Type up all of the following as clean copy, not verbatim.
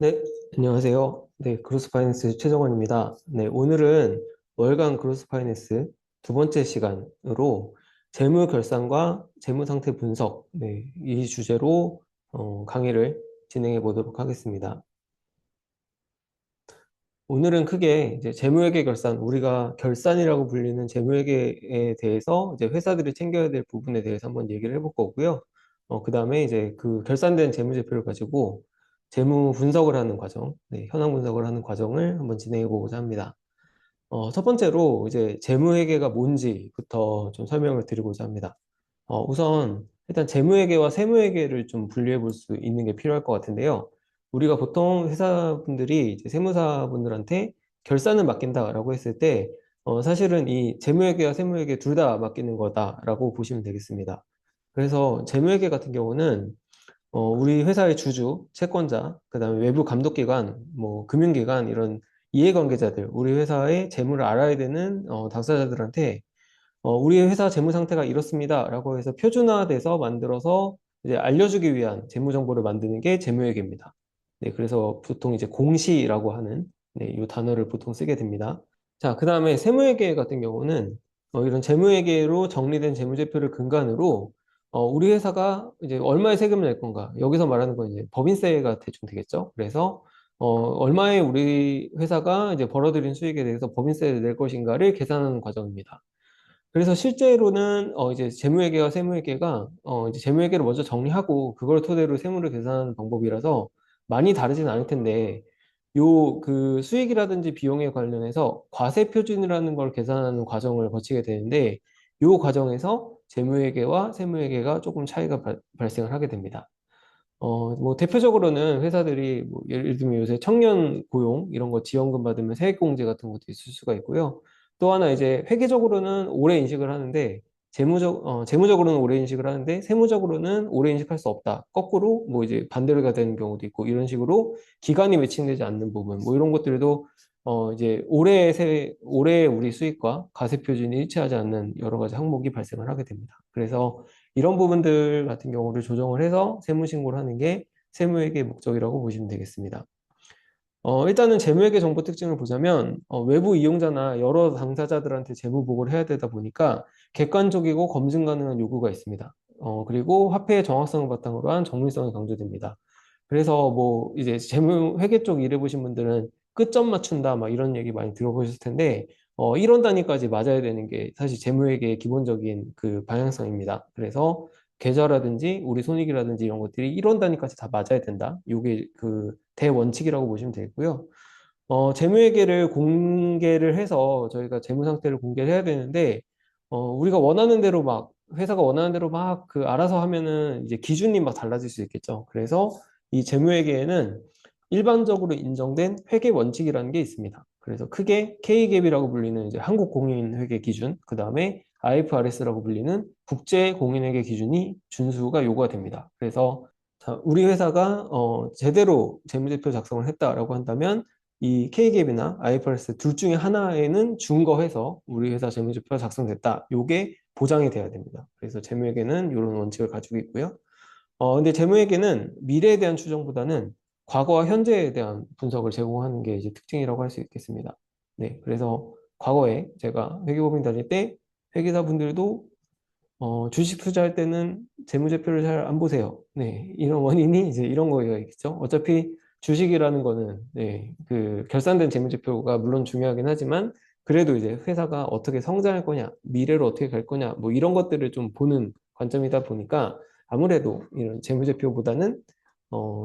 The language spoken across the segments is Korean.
네, 안녕하세요. 네, 그로스파이낸스 최정원입니다. 네, 오늘은 월간 그로스파이낸스 두 번째 시간으로 재무 결산과 재무 상태 분석, 네, 이 주제로 강의를 진행해 보도록 하겠습니다. 오늘은 크게 이제 재무회계 결산, 우리가 결산이라고 불리는 재무회계에 대해서 이제 회사들이 챙겨야 될 부분에 대해서 한번 얘기를 해볼 거고요. 그 다음에 이제 그 결산된 재무제표를 가지고 재무 분석을 하는 과정, 네, 현황 분석을 하는 과정을 한번 진행해 보고자 합니다. 첫 번째로 이제 재무회계가 뭔지부터 좀 설명을 드리고자 합니다. 우선 일단 재무회계와 세무회계를 좀 분리해 볼 수 있는 게 필요할 것 같은데요. 우리가 보통 회사분들이 이제 세무사분들한테 결산을 맡긴다라고 했을 때 사실은 이 재무회계와 세무회계 둘 다 맡기는 거다라고 보시면 되겠습니다. 그래서 재무회계 같은 경우는 우리 회사의 주주, 채권자, 그다음에 외부 감독기관, 뭐 금융기관 이런 이해관계자들, 우리 회사의 재무를 알아야 되는 당사자들한테 우리 회사 재무 상태가 이렇습니다라고 해서 표준화돼서 만들어서 이제 알려주기 위한 재무 정보를 만드는 게 재무회계입니다. 네, 그래서 보통 이제 공시라고 하는 네, 이 단어를 보통 쓰게 됩니다. 자, 그 다음에 세무회계 같은 경우는 이런 재무회계로 정리된 재무제표를 근간으로 우리 회사가 이제 얼마의 세금을 낼 건가? 여기서 말하는 건 이제 법인세가 대충 되겠죠. 그래서 얼마의 우리 회사가 이제 벌어들인 수익에 대해서 법인세를 낼 것인가를 계산하는 과정입니다. 그래서 실제로는 이제 재무회계와 세무회계가 이제 재무회계를 먼저 정리하고 그걸 토대로 세무를 계산하는 방법이라서 많이 다르진 않을 텐데 요 그 수익이라든지 비용에 관련해서 과세 표준이라는 걸 계산하는 과정을 거치게 되는데 요 과정에서 재무회계와 세무회계가 조금 차이가 발생을 하게 됩니다. 뭐 대표적으로는 회사들이 뭐 예를 들면 요새 청년 고용 이런 거 지원금 받으면 세액공제 같은 것도 있을 수가 있고요. 또 하나 이제 회계적으로는 오래 인식을 하는데 재무적으로는 오래 인식을 하는데 세무적으로는 오래 인식할 수 없다. 거꾸로 뭐 이제 반대로가 되는 경우도 있고 이런 식으로 기간이 매칭되지 않는 부분 뭐 이런 것들도 이제 올해 우리 수익과 가세 표준이 일치하지 않는 여러 가지 항목이 발생을 하게 됩니다. 그래서 이런 부분들 같은 경우를 조정을 해서 세무신고를 하는 게 세무회계 목적이라고 보시면 되겠습니다. 일단은 재무회계 정보 특징을 보자면 외부 이용자나 여러 당사자들한테 재무 보고를 해야 되다 보니까 객관적이고 검증 가능한 요구가 있습니다. 그리고 화폐의 정확성을 바탕으로 한 정밀성이 강조됩니다. 그래서 뭐 이제 재무회계 쪽 일해보신 분들은 끝점 맞춘다 막 이런 얘기 많이 들어보셨을 텐데 1원 단위까지 맞아야 되는 게 사실 재무회계의 기본적인 그 방향성입니다. 그래서 계좌라든지 우리 손익이라든지 이런 것들이 1원 단위까지 다 맞아야 된다. 이게 그 대원칙이라고 보시면 되고요. 재무회계를 공개를 해서 저희가 재무 상태를 공개를 해야 되는데, 우리가 원하는 대로 막, 회사가 원하는 대로 막 그 알아서 하면은 이제 기준이 막 달라질 수 있겠죠. 그래서 이 재무회계에는 일반적으로 인정된 회계 원칙이라는 게 있습니다. 그래서 크게 K갭이라고 불리는 이제 한국 공인회계 기준, 그 다음에 IFRS라고 불리는 국제 공인회계 기준이 준수가 요구가 됩니다. 그래서 자, 우리 회사가 제대로 재무제표 작성을 했다라고 한다면 이 K갭이나 IFRS 둘 중에 하나에는 준거해서 우리 회사 재무제표가 작성됐다. 요게 보장이 돼야 됩니다. 그래서 재무회계는 이런 원칙을 가지고 있고요. 근데 재무회계는 미래에 대한 추정보다는 과거와 현재에 대한 분석을 제공하는 게 이제 특징이라고 할 수 있겠습니다. 네, 그래서 과거에 제가 회계법인 다닐 때 회계사분들도 주식 투자할 때는 재무제표를 잘 안 보세요. 네, 이런 원인이 이제 이런 거겠죠. 어차피 주식이라는 거는 네, 그 결산된 재무제표가 물론 중요하긴 하지만 그래도 이제 회사가 어떻게 성장할 거냐, 미래로 어떻게 갈 거냐, 뭐 이런 것들을 좀 보는 관점이다 보니까 아무래도 이런 재무제표보다는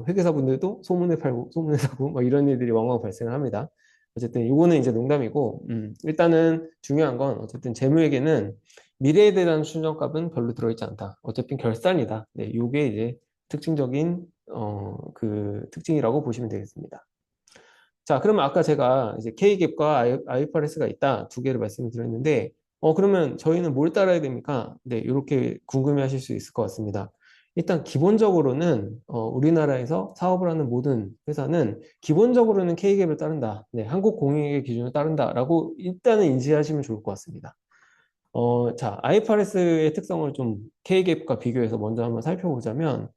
회계사분들도 소문을 팔고 소문을 사고 뭐 이런 일들이 왕왕 발생을 합니다. 어쨌든 이거는 이제 농담이고 일단은 중요한 건 어쨌든 재무회계는 미래에 대한 순정값은 별로 들어있지 않다. 어차피 결산이다. 네, 요게 이제 특징적인 그 특징이라고 보시면 되겠습니다. 자, 그러면 아까 제가 이제 K갭과 IFRS가 있다 두 개를 말씀을 드렸는데, 그러면 저희는 뭘 따라야 됩니까? 네, 이렇게 궁금해하실 수 있을 것 같습니다. 일단 기본적으로는 우리나라에서 사업을 하는 모든 회사는 기본적으로는 K갭을 따른다. 네, 한국 공인회계 기준을 따른다라고 일단은 인지하시면 좋을 것 같습니다. 자, IFRS의 특성을 좀 K갭과 비교해서 먼저 한번 살펴보자면,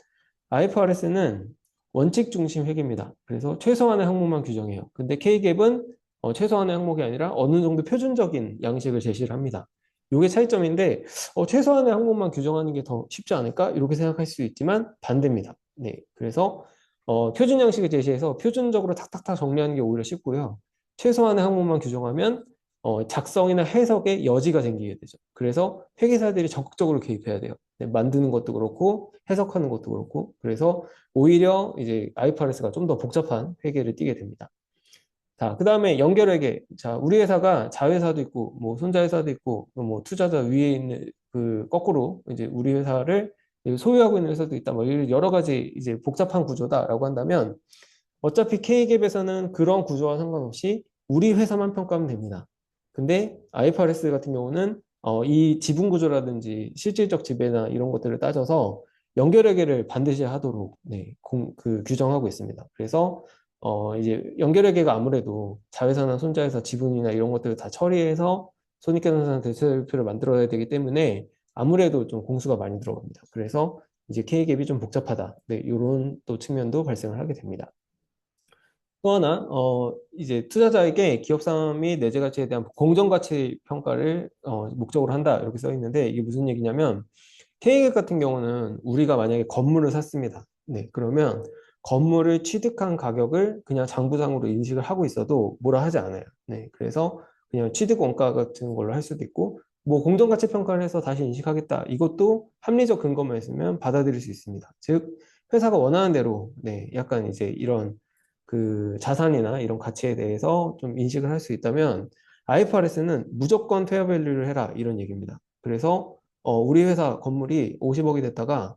IFRS는 원칙 중심 회계입니다. 그래서 최소한의 항목만 규정해요. 근데 K갭은 최소한의 항목이 아니라 어느 정도 표준적인 양식을 제시를 합니다. 이게 차이점인데 최소한의 항목만 규정하는 게 더 쉽지 않을까? 이렇게 생각할 수 있지만 반대입니다. 네, 그래서 표준 양식을 제시해서 표준적으로 탁탁탁 정리하는 게 오히려 쉽고요. 최소한의 항목만 규정하면 작성이나 해석의 여지가 생기게 되죠. 그래서 회계사들이 적극적으로 개입해야 돼요. 네, 만드는 것도 그렇고 해석하는 것도 그렇고 그래서 오히려 이제 IFRS가 좀 더 복잡한 회계를 띠게 됩니다. 자, 그 다음에 연결회계. 자, 우리 회사가 자회사도 있고, 뭐, 손자회사도 있고, 뭐, 투자자 위에 있는, 거꾸로, 이제 우리 회사를 소유하고 있는 회사도 있다. 뭐, 이런 여러 가지 이제 복잡한 구조다라고 한다면, 어차피 K갭에서는 그런 구조와 상관없이 우리 회사만 평가하면 됩니다. 근데 IFRS 같은 경우는 이 지분 구조라든지 실질적 지배나 이런 것들을 따져서 연결회계를 반드시 하도록 네, 규정하고 있습니다. 그래서 이제 연결회계가 아무래도 자회사나 손자회사 지분이나 이런 것들을 다 처리해서 손익계산서나 대체표를 만들어야 되기 때문에 아무래도 좀 공수가 많이 들어갑니다. 그래서 이제 K갭이 좀 복잡하다. 네, 이런 또 측면도 발생을 하게 됩니다. 또 하나, 이제 투자자에게 기업사 및 내재 가치에 대한 공정가치 평가를 목적으로 한다. 이렇게 써 있는데 이게 무슨 얘기냐면 K갭 같은 경우는 우리가 만약에 건물을 샀습니다. 네, 그러면 건물을 취득한 가격을 그냥 장부상으로 인식을 하고 있어도 뭐라 하지 않아요. 네, 그래서 그냥 취득 원가 같은 걸로 할 수도 있고 뭐 공정가치 평가를 해서 다시 인식하겠다. 이것도 합리적 근거만 있으면 받아들일 수 있습니다. 즉 회사가 원하는 대로 네, 약간 이제 이런 그 자산이나 이런 가치에 대해서 좀 인식을 할 수 있다면 IFRS는 무조건 페어밸류를 해라 이런 얘기입니다. 그래서 우리 회사 건물이 50억이 됐다가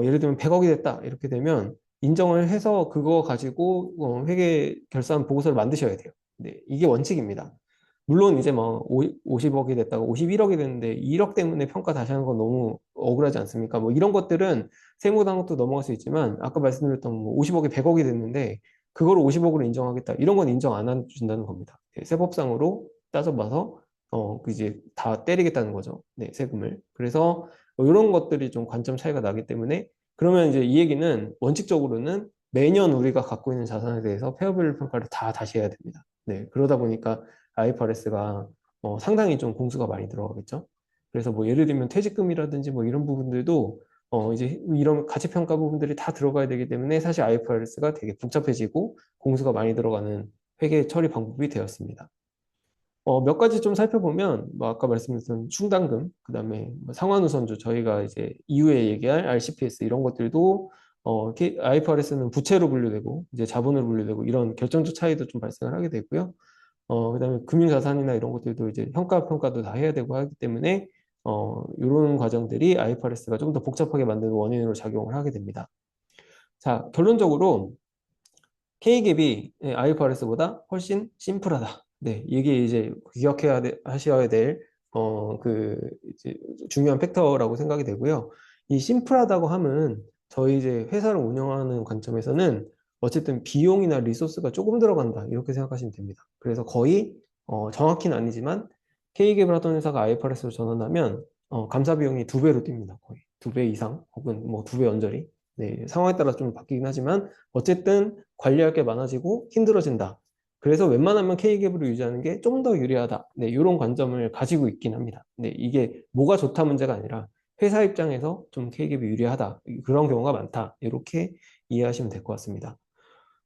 예를 들면 100억이 됐다 이렇게 되면 인정을 해서 그거 가지고 회계 결산 보고서를 만드셔야 돼요. 네, 이게 원칙입니다. 물론 이제 뭐 50억이 됐다가 51억이 됐는데 1억 때문에 평가 다시 하는 건 너무 억울하지 않습니까? 뭐 이런 것들은 세무당국도 넘어갈 수 있지만 아까 말씀드렸던 뭐 50억이 100억이 됐는데 그걸 50억으로 인정하겠다. 이런 건 인정 안 해준다는 겁니다. 네, 세법상으로 따져봐서 그 이제 다 때리겠다는 거죠. 네, 세금을. 그래서 이런 것들이 좀 관점 차이가 나기 때문에 그러면 이제 이 얘기는 원칙적으로는 매년 우리가 갖고 있는 자산에 대해서 페어밸류 평가를 다 다시 해야 됩니다. 네, 그러다 보니까 IFRS가 상당히 좀 공수가 많이 들어가겠죠. 그래서 뭐 예를 들면 퇴직금이라든지 뭐 이런 부분들도 이제 이런 가치평가 부분들이 다 들어가야 되기 때문에 사실 IFRS가 되게 복잡해지고 공수가 많이 들어가는 회계 처리 방법이 되었습니다. 몇 가지 좀 살펴보면, 뭐 아까 말씀드렸던 충당금, 그 다음에 뭐 상환우선주, 저희가 이제 이후에 얘기할 RCPS 이런 것들도 IFRS는 부채로 분류되고, 이제 자본으로 분류되고, 이런 결정적 차이도 좀 발생을 하게 되고요. 그 다음에 금융자산이나 이런 것들도 이제 평가도 다 해야 되고 하기 때문에, 이런 과정들이 IFRS가 좀 더 복잡하게 만드는 원인으로 작용을 하게 됩니다. 자, 결론적으로 K갭이 IFRS보다 훨씬 심플하다. 네, 이게 이제 하셔야 될, 이제 중요한 팩터라고 생각이 되고요. 이 심플하다고 함은 저희 이제 회사를 운영하는 관점에서는 어쨌든 비용이나 리소스가 조금 들어간다. 이렇게 생각하시면 됩니다. 그래서 거의, 정확히는 아니지만 K갭을 하던 회사가 IFRS로 전환하면, 감사 비용이 두 배로 뜁니다. 거의. 두 배 이상, 혹은 뭐 두 배 언저리. 네, 상황에 따라 좀 바뀌긴 하지만, 어쨌든 관리할 게 많아지고 힘들어진다. 그래서 웬만하면 K갭으로 유지하는 게 좀 더 유리하다. 네, 이런 관점을 가지고 있긴 합니다. 네, 이게 뭐가 좋다 문제가 아니라 회사 입장에서 좀 K갭이 유리하다. 그런 경우가 많다. 이렇게 이해하시면 될 것 같습니다.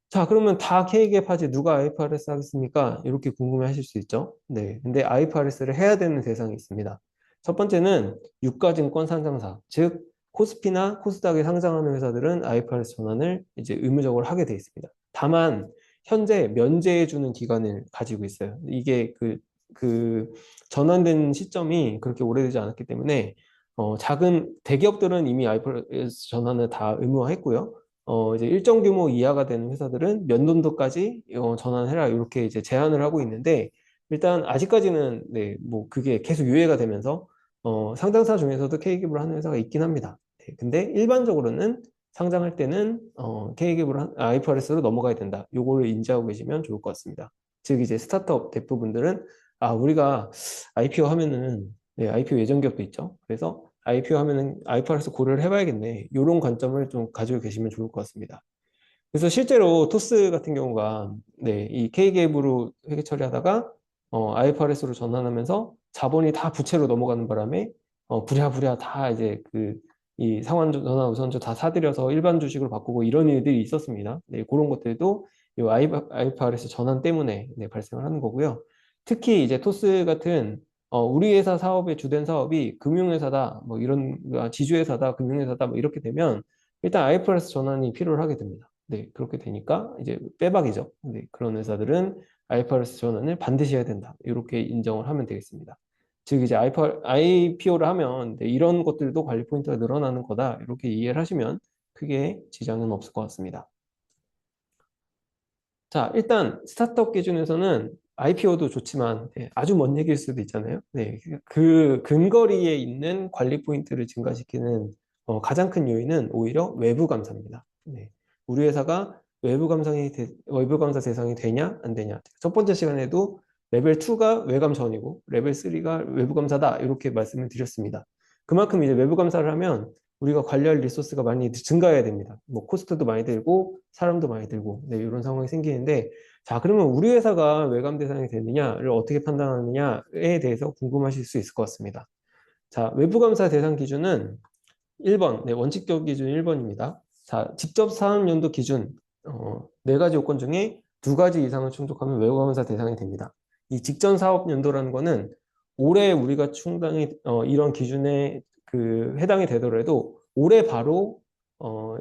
자, 그러면 다 K갭 하지 누가 IFRS 하겠습니까? 이렇게 궁금해 하실 수 있죠. 네, 근데 IFRS를 해야 되는 대상이 있습니다. 첫 번째는 유가증권 상장사, 즉 코스피나 코스닥에 상장하는 회사들은 IFRS 전환을 이제 의무적으로 하게 돼 있습니다. 다만 현재 면제해주는 기간을 가지고 있어요. 이게 전환된 시점이 그렇게 오래되지 않았기 때문에 작은 대기업들은 이미 IFRS 전환을 다 의무화했고요. 이제 일정 규모 이하가 되는 회사들은 몇 년도까지 전환해라 이렇게 이제 제한을 하고 있는데 일단 아직까지는 네, 뭐 그게 계속 유예가 되면서 상장사 중에서도 K기업을 하는 회사가 있긴 합니다. 네, 근데 일반적으로는 상장할 때는 IFRS로 넘어가야 된다. 요거를 인지하고 계시면 좋을 것 같습니다. 즉 이제 스타트업 대부분들은 우리가 IPO 하면은 네, IPO 예정 기업도 있죠. 그래서 IPO 하면은 IFRS 고려를 해봐야겠네. 이런 관점을 좀 가지고 계시면 좋을 것 같습니다. 그래서 실제로 토스 같은 경우가 네, 이 K갭으로 회계 처리하다가 IFRS로 전환하면서 자본이 다 부채로 넘어가는 바람에 부랴부랴 다 이제 그 이 상환 전환 우선주 다 사들여서 일반 주식으로 바꾸고 이런 일들이 있었습니다. 네, 그런 것들도 이 IFRS 전환 때문에 네, 발생을 하는 거고요. 특히 이제 토스 같은 우리 회사 사업의 주된 사업이 금융회사다, 뭐 이런 지주회사다, 금융회사다, 뭐 이렇게 되면 일단 IFRS 전환이 필요를 하게 됩니다. 네, 그렇게 되니까 이제 빼박이죠. 네, 그런 회사들은 IFRS 전환을 반드시 해야 된다. 이렇게 인정을 하면 되겠습니다. 즉 이제 IPO를 하면 네, 이런 것들도 관리 포인트가 늘어나는 거다. 이렇게 이해를 하시면 크게 지장은 없을 것 같습니다. 자, 일단 스타트업 기준에서는 IPO도 좋지만 아주 먼 얘기일 수도 있잖아요. 네, 그 근거리에 있는 관리 포인트를 증가시키는 가장 큰 요인은 오히려 외부 감사입니다. 네, 우리 회사가 외부 감사 대상이 되냐 안 되냐. 첫 번째 시간에도 레벨 2가 외감 전이고 레벨 3가 외부 감사다 이렇게 말씀을 드렸습니다. 그만큼 이제 외부 감사를 하면 우리가 관리할 리소스가 많이 증가해야 됩니다. 뭐 코스트도 많이 들고 사람도 많이 들고 네, 이런 상황이 생기는데 자 그러면 우리 회사가 외감 대상이 되느냐를 어떻게 판단하느냐에 대해서 궁금하실 수 있을 것 같습니다. 자 외부 감사 대상 기준은 1번 네, 원칙적 기준 1번입니다. 자 직접 사업연도 기준 네 가지 요건 중에 두 가지 이상을 충족하면 외부 감사 대상이 됩니다. 이 직전 사업 연도라는 거는 올해 우리가 충당이 이런 기준에 그 해당이 되더라도 올해 바로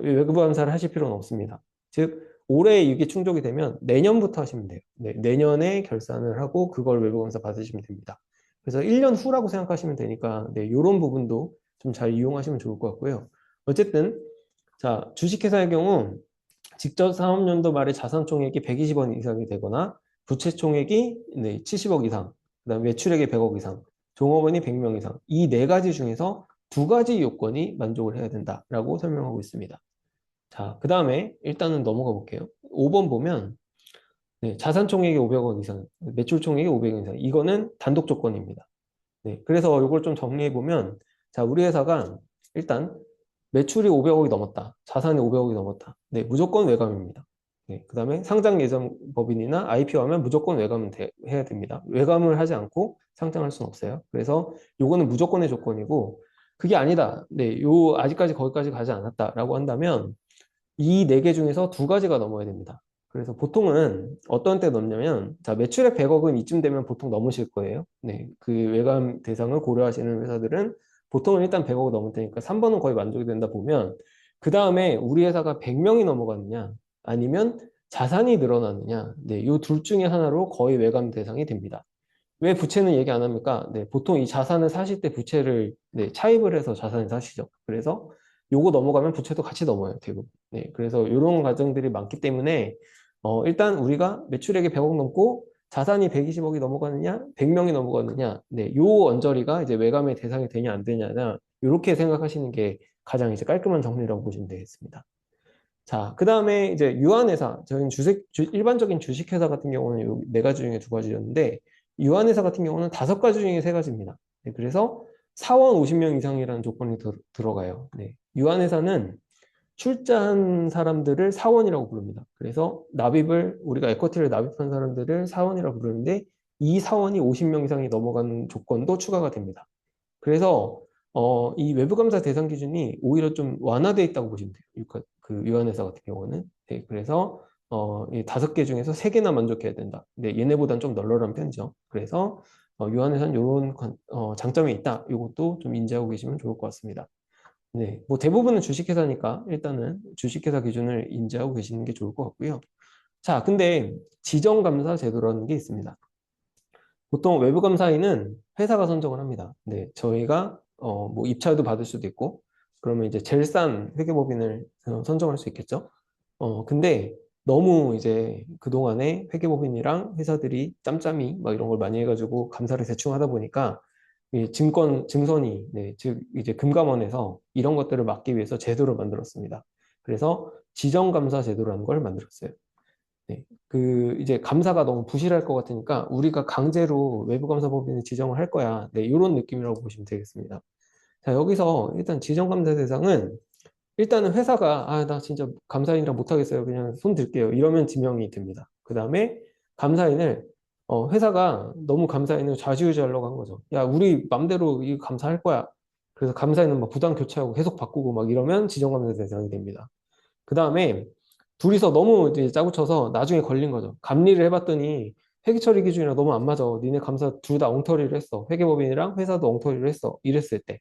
외부 감사를 하실 필요는 없습니다. 즉 올해 이게 충족이 되면 내년부터 하시면 돼요. 네, 내년에 결산을 하고 그걸 외부 감사 받으시면 됩니다. 그래서 1년 후라고 생각하시면 되니까 네, 이런 부분도 좀 잘 이용하시면 좋을 것 같고요. 어쨌든 자 주식회사의 경우 직전 사업연도 말에 자산 총액이 120억 이상이 되거나 부채 총액이 네, 70억 이상, 그다음 매출액이 100억 이상, 종업원이 100명 이상 이 네 가지 중에서 두 가지 요건이 만족을 해야 된다라고 설명하고 있습니다. 자, 그 다음에 일단은 넘어가 볼게요. 5번 보면 네, 자산 총액이 500억 이상, 매출 총액이 500억 이상 이거는 단독 조건입니다. 네, 그래서 이걸 좀 정리해 보면 자, 우리 회사가 일단 매출이 500억이 넘었다. 자산이 500억이 넘었다. 네, 무조건 외감입니다. 네, 그 다음에 상장 예정 법인이나 IPO 하면 무조건 외감은 해야 됩니다. 외감을 하지 않고 상장할 수는 없어요. 그래서 요거는 무조건의 조건이고 그게 아니다. 네, 요 아직까지 거기까지 가지 않았다라고 한다면 이 네 개 중에서 두 가지가 넘어야 됩니다. 그래서 보통은 어떤 때 넘냐면, 자, 매출액 100억은 이쯤 되면 보통 넘으실 거예요. 네, 그 외감 대상을 고려하시는 회사들은 보통은 일단 100억 넘을 테니까 3번은 거의 만족이 된다 보면, 그 다음에 우리 회사가 100명이 넘어가느냐, 아니면 자산이 늘어나느냐, 네, 이 둘 중에 하나로 거의 외감 대상이 됩니다. 왜 부채는 얘기 안 합니까? 네, 보통 이 자산을 사실 때 부채를 네, 차입을 해서 자산을 사시죠. 그래서 요거 넘어가면 부채도 같이 넘어요, 대부분. 네, 그래서 이런 과정들이 많기 때문에 일단 우리가 매출액이 100억 넘고 자산이 120억이 넘어가느냐, 100명이 넘어가느냐, 네, 요 언저리가 이제 외감의 대상이 되냐 안 되냐냐 이렇게 생각하시는 게 가장 이제 깔끔한 정리라고 보시면 되겠습니다. 자, 그 다음에 이제 유한회사, 저희는 일반적인 주식회사 같은 경우는 요 네 가지 중에 두 가지였는데, 유한회사 같은 경우는 다섯 가지 중에 세 가지입니다. 네, 그래서 사원 50명 이상이라는 조건이 들어가요. 네, 유한회사는 출자한 사람들을 사원이라고 부릅니다. 그래서 우리가 에쿼티를 납입한 사람들을 사원이라고 부르는데, 이 사원이 50명 이상이 넘어가는 조건도 추가가 됩니다. 그래서 이 외부감사 대상 기준이 오히려 좀 완화되어 있다고 보시면 돼요. 그 유한회사 같은 경우는. 네, 그래서 이 다섯 개 중에서 세 개나 만족해야 된다. 네, 얘네보단 좀 널널한 편이죠. 그래서 유한회사는 이런 장점이 있다. 이것도 좀 인지하고 계시면 좋을 것 같습니다. 네, 뭐 대부분은 주식회사니까 일단은 주식회사 기준을 인지하고 계시는 게 좋을 것 같고요. 자, 근데 지정감사 제도라는 게 있습니다. 보통 외부 감사인은 회사가 선정을 합니다. 네, 저희가 뭐 입찰도 받을 수도 있고, 그러면 이제 제일 싼 회계법인을 선정할 수 있겠죠. 근데 너무 이제 그동안에 회계법인이랑 회사들이 짬짬이 막 이런 걸 많이 해가지고 감사를 대충 하다 보니까 이 증선이, 네, 즉 이제 금감원에서 이런 것들을 막기 위해서 제도를 만들었습니다. 그래서 지정감사 제도라는 걸 만들었어요. 네. 그 이제 감사가 너무 부실할 것 같으니까 우리가 강제로 외부 감사법인을 지정을 할 거야. 네, 이런 느낌이라고 보시면 되겠습니다. 자, 여기서 일단 지정 감사 대상은 일단은 회사가 나 진짜 감사인이랑 못하겠어요. 그냥 손 들게요. 이러면 지명이 됩니다. 그 다음에 감사인을 회사가 너무 감사인을 좌지우지하려고 한 거죠. 야, 우리 맘대로 이거 감사할 거야. 그래서 감사인은 막 부당 교체하고 계속 바꾸고 막 이러면 지정감사 대상이 됩니다. 그 다음에 둘이서 너무 이제 짜고 쳐서 나중에 걸린 거죠. 감리를 해봤더니 회계처리 기준이랑 너무 안 맞아. 니네 감사 둘 다 엉터리를 했어. 회계법인이랑 회사도 엉터리를 했어. 이랬을 때.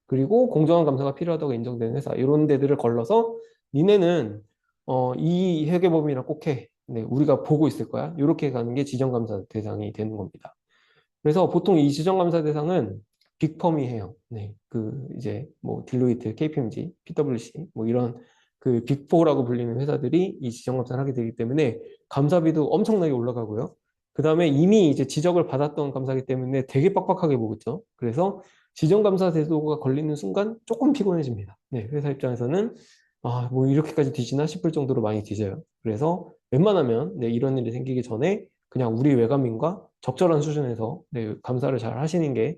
그리고 공정한 감사가 필요하다고 인정되는 회사. 이런 데들을 걸러서 니네는 이 회계법인이랑 꼭 해. 네, 우리가 보고 있을 거야. 이렇게 가는 게 지정감사 대상이 되는 겁니다. 그래서 보통 이 지정감사 대상은 빅펌이 해요. 네, 그 이제 뭐 딜로이트, KPMG, PwC 뭐 이런 그 빅4라고 불리는 회사들이 이 지정감사를 하게 되기 때문에 감사비도 엄청나게 올라가고요. 그 다음에 이미 이제 지적을 받았던 감사이기 때문에 되게 빡빡하게 보겠죠. 그래서 지정감사 제도가 걸리는 순간 조금 피곤해집니다. 네, 회사 입장에서는 뭐 이렇게까지 뒤지나 싶을 정도로 많이 뒤져요. 그래서 웬만하면 네, 이런 일이 생기기 전에 그냥 우리 외관민과 적절한 수준에서 네, 감사를 잘 하시는 게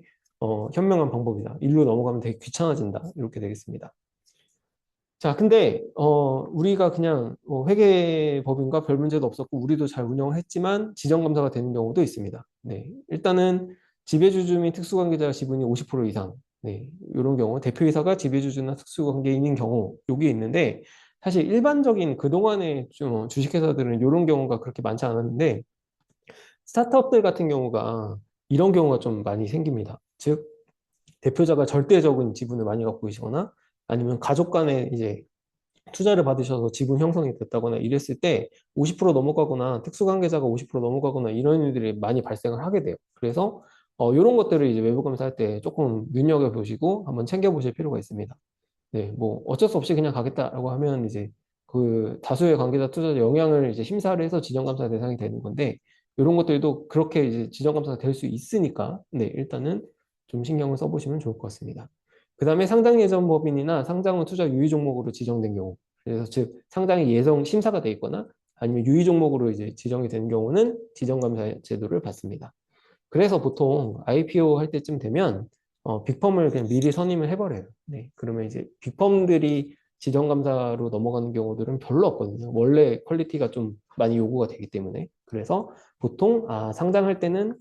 현명한 방법이다. 일로 넘어가면 되게 귀찮아진다. 이렇게 되겠습니다. 자, 근데 우리가 그냥 회계법인과 별 문제도 없었고 우리도 잘 운영을 했지만 지정감사가 되는 경우도 있습니다. 네, 일단은 지배주주 및 특수관계자 지분이 50% 이상, 네, 이런 경우 대표이사가 지배주주나 특수관계인인 경우 여기 있는데 사실 일반적인 그동안의 좀 주식회사들은 이런 경우가 그렇게 많지 않았는데 스타트업들 같은 경우가 이런 경우가 좀 많이 생깁니다. 즉 대표자가 절대적인 지분을 많이 갖고 계시거나 아니면 가족 간에 이제 투자를 받으셔서 지분 형성이 됐다거나 이랬을 때 50% 넘어가거나 특수관계자가 50% 넘어가거나 이런 일들이 많이 발생을 하게 돼요. 그래서 이런 것들을 이제 외부 감사할 때 조금 눈여겨보시고 한번 챙겨보실 필요가 있습니다. 네, 뭐 어쩔 수 없이 그냥 가겠다라고 하면 이제 그 다수의 관계자 투자자 영향을 이제 심사를 해서 지정감사 대상이 되는 건데 이런 것들도 그렇게 이제 지정감사가 될 수 있으니까 네, 일단은 좀 신경을 써보시면 좋을 것 같습니다. 그 다음에 상장 예전 법인이나 상장 후 투자 유의 종목으로 지정된 경우 그래서 즉 상장이 예정 심사가 돼 있거나 아니면 유의 종목으로 이제 지정이 된 경우는 지정감사 제도를 받습니다. 그래서 보통 IPO 할 때쯤 되면 빅펌을 그냥 미리 선임을 해버려요. 네, 그러면 이제 빅펌들이 지정감사로 넘어가는 경우들은 별로 없거든요. 원래 퀄리티가 좀 많이 요구가 되기 때문에. 그래서 보통 상장할 때는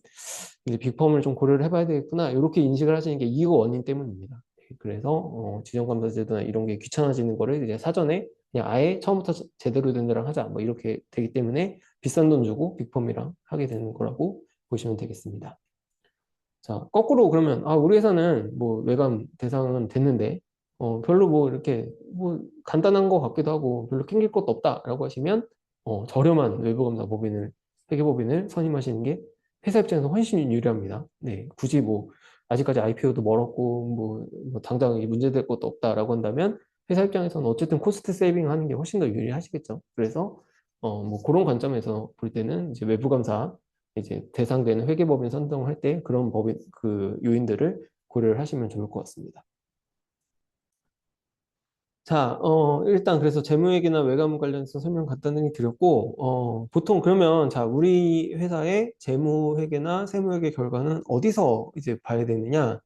이제 빅펌을 좀 고려를 해봐야 되겠구나 이렇게 인식을 하시는 게 이거 원인 때문입니다. 네, 그래서 지정감사 제도나 이런 게 귀찮아지는 거를 이제 사전에 그냥 아예 처음부터 제대로 된 데랑 하자 뭐 이렇게 되기 때문에 비싼 돈 주고 빅펌이랑 하게 되는 거라고 보시면 되겠습니다. 자, 거꾸로 그러면 우리 회사는 뭐 외관 대상은 됐는데 별로 뭐 이렇게 뭐 간단한 거 같기도 하고 별로 낑길 것도 없다라고 하시면 저렴한 외부검사 법인을 회계법인을 선임하시는 게 회사 입장에서 훨씬 유리합니다. 네, 굳이 뭐 아직까지 IPO도 멀었고 뭐 당장 문제될 것도 없다라고 한다면 회사 입장에서는 어쨌든 코스트 세이빙 하는 게 훨씬 더 유리하시겠죠. 그래서 뭐 그런 관점에서 볼 때는 이제 외부 감사 이제 대상되는 회계법인 선정할 때 그런 법인 그 요인들을 고려를 하시면 좋을 것 같습니다. 자, 일단 그래서 재무회계나 외과무 관련해서 설명 간단히 드렸고, 보통 그러면 자, 우리 회사의 재무회계나 세무회계 결과는 어디서 이제 봐야 되느냐?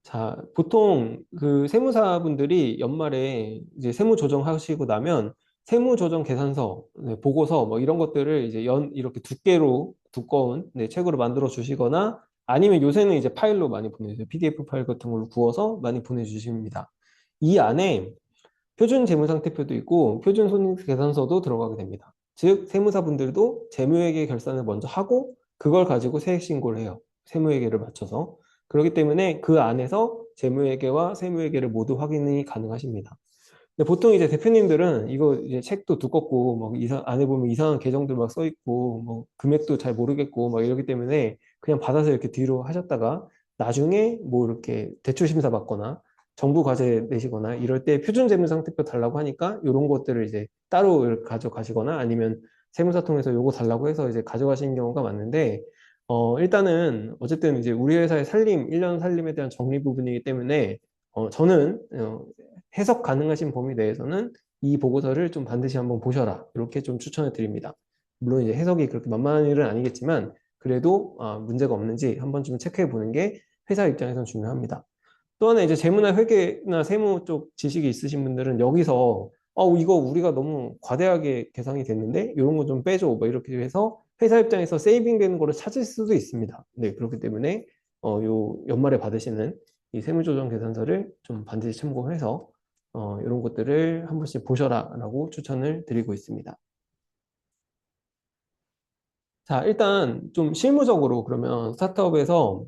자, 보통 그 세무사분들이 연말에 이제 세무 조정하시고 나면 세무 조정 계산서, 네, 보고서 뭐 이런 것들을 이제 이렇게 두께로 두꺼운 네, 책으로 만들어 주시거나 아니면 요새는 이제 파일로 많이 보내주세요. PDF 파일 같은 걸로 구워서 많이 보내주십니다. 이 안에 표준 재무상태표도 있고 표준 손익계산서도 들어가게 됩니다. 즉 세무사분들도 재무회계 결산을 먼저 하고 그걸 가지고 세액신고를 해요. 세무회계를 맞춰서. 그렇기 때문에 그 안에서 재무회계와 세무회계를 모두 확인이 가능하십니다. 근데 보통 이제 대표님들은 이거 이제 책도 두껍고 막 안에 보면 이상한 계정들 막 써 있고 뭐 금액도 잘 모르겠고 막 이러기 때문에 그냥 받아서 이렇게 뒤로 하셨다가 나중에 뭐 이렇게 대출 심사 받거나 정부 과세 내시거나 이럴 때 표준 재무상태표 달라고 하니까 이런 것들을 이제 따로 이렇게 가져가시거나 아니면 세무사 통해서 요거 달라고 해서 이제 가져가시는 경우가 많은데 일단은 어쨌든 이제 우리 회사의 살림, 1년 살림에 대한 정리 부분이기 때문에 저는 해석 가능하신 범위 내에서는 이 보고서를 좀 반드시 한번 보셔라. 이렇게 좀 추천을 드립니다. 물론 이제 해석이 그렇게 만만한 일은 아니겠지만 그래도 문제가 없는지 한번 좀 체크해 보는 게 회사 입장에서는 중요합니다. 또 하나 이제 재무나 회계나 세무 쪽 지식이 있으신 분들은 여기서 이거 우리가 너무 과대하게 계산이 됐는데 이런 거 좀 빼줘 뭐 이렇게 해서 회사 입장에서 세이빙 되는 거를 찾을 수도 있습니다. 네, 그렇기 때문에 요 연말에 받으시는 이 세무조정 계산서를 좀 반드시 참고해서 이런 것들을 한 번씩 보셔라라고 추천을 드리고 있습니다. 자, 일단 좀 실무적으로 그러면 스타트업에서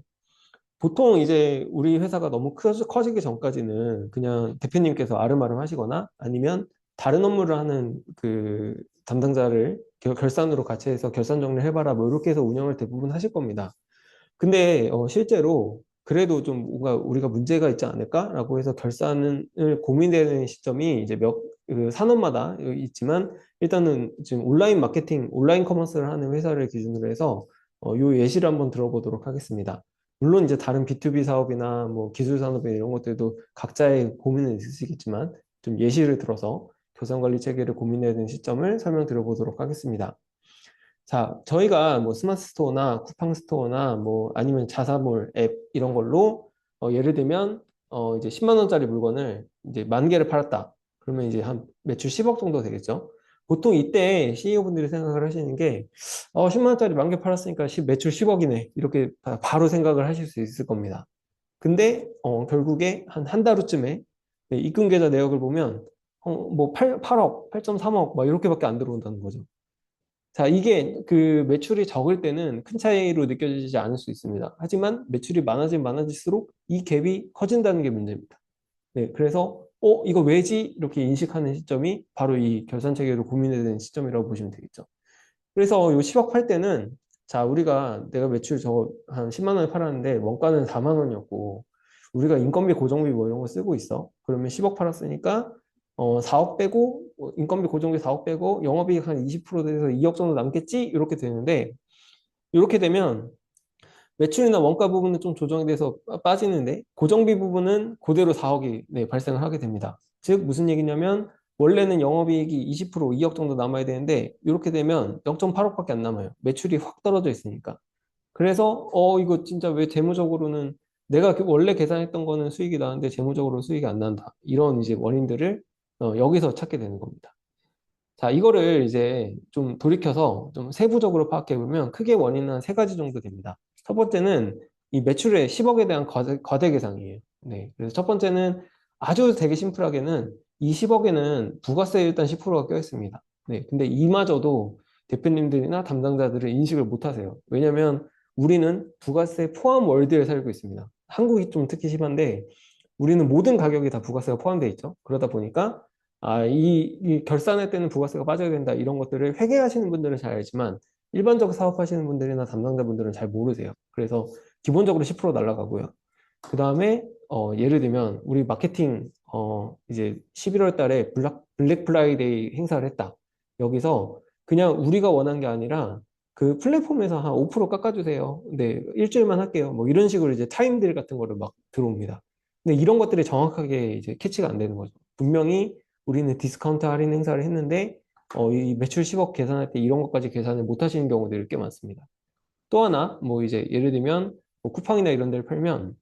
보통 이제 우리 회사가 너무 커지기 전까지는 그냥 대표님께서 아름아름 하시거나 아니면 다른 업무를 하는 그 담당자를 결산으로 같이 해서 결산 정리를 해봐라 뭐 이렇게 해서 운영을 대부분 하실 겁니다. 근데 실제로 그래도 좀 뭔가 우리가 문제가 있지 않을까라고 해서 결산을 고민되는 시점이 이제 그 산업마다 있지만 일단은 지금 온라인 마케팅, 온라인 커머스를 하는 회사를 기준으로 해서 요 예시를 한번 들어보도록 하겠습니다. 물론 이제 다른 B2B 사업이나 뭐 기술 산업이나 이런 것들도 각자의 고민은 있으시겠지만 좀 예시를 들어서 결산 관리 체계를 고민해야 되는 시점을 설명드려 보도록 하겠습니다. 자, 저희가 뭐 스마트 스토어나 쿠팡 스토어나 뭐 아니면 자사몰 앱 이런 걸로 예를 들면 이제 10만 원짜리 물건을 이제 10,000개를 팔았다. 그러면 이제 한 매출 10억 정도 되겠죠. 보통 이때 CEO 분들이 생각을 하시는 게 10만 원짜리 10,000개 팔았으니까 매출 10억이네. 이렇게 바로 생각을 하실 수 있을 겁니다. 근데 결국에 한 달 후쯤에 입금 계좌 내역을 보면 뭐 8억, 8.3억 막 이렇게밖에 안 들어온다는 거죠. 자, 이게 그 매출이 적을 때는 큰 차이로 느껴지지 않을 수 있습니다. 하지만 매출이 많아지면 많아질수록 이 갭이 커진다는 게 문제입니다. 네, 그래서 이거 왜지? 이렇게 인식하는 시점이 바로 이 결산 체계로 고민해야 되는 시점이라고 보시면 되겠죠. 그래서 요 10억 팔 때는 자, 내가 매출 저 한 10만 원에 팔았는데 원가는 4만 원이었고 우리가 인건비, 고정비 뭐 이런 거 쓰고 있어. 그러면 10억 팔았으니까 4억 빼고 인건비, 고정비 4억 빼고 영업이익 한 20% 돼서 2억 정도 남겠지? 이렇게 되는데 이렇게 되면 매출이나 원가 부분은 좀 조정이 돼서 빠지는데 고정비 부분은 그대로 4억이 발생을 하게 됩니다. 즉 무슨 얘기냐면 원래는 영업이익이 20% 2억 정도 남아야 되는데 이렇게 되면 0.8억밖에 안 남아요. 매출이 확 떨어져 있으니까. 그래서 이거 진짜 왜 재무적으로는 내가 원래 계산했던 거는 수익이 나는데 재무적으로 수익이 안 난다. 이런 이제 원인들을 여기서 찾게 되는 겁니다. 자, 이거를 이제 좀 돌이켜서 좀 세부적으로 파악해 보면 크게 원인은 한 세 가지 정도 됩니다. 첫 번째는 이 매출의 10억에 대한 과대 계상이에요. 네. 그래서 첫 번째는 아주 되게 심플하게는 이 10억에는 부가세 일단 10%가 껴 있습니다. 네. 근데 이마저도 대표님들이나 담당자들은 인식을 못 하세요. 왜냐면 우리는 부가세 포함 월드에 살고 있습니다. 한국이 좀 특히 심한데 우리는 모든 가격이 다 부가세가 포함되어 있죠. 그러다 보니까 이 결산할 때는 부가세가 빠져야 된다 이런 것들을 회계하시는 분들은 잘 알지만 일반적으로 사업하시는 분들이나 담당자분들은 잘 모르세요. 그래서 기본적으로 10% 날라가고요. 그 다음에 예를 들면 우리 마케팅 이제 11월 달에 블랙 프라이데이 행사를 했다. 여기서 그냥 우리가 원한 게 아니라 그 플랫폼에서 한 5% 깎아주세요. 근데 일주일만 할게요. 뭐 이런 식으로 이제 타임딜 같은 거를 막 들어옵니다. 근데 이런 것들이 정확하게 이제 캐치가 안 되는 거죠. 분명히 우리는 디스카운트 할인 행사를 했는데 이 매출 10억 계산할 때 이런 것까지 계산을 못 하시는 경우들이 꽤 많습니다. 또 하나 뭐 이제 예를 들면 뭐 쿠팡이나 이런 데를 팔면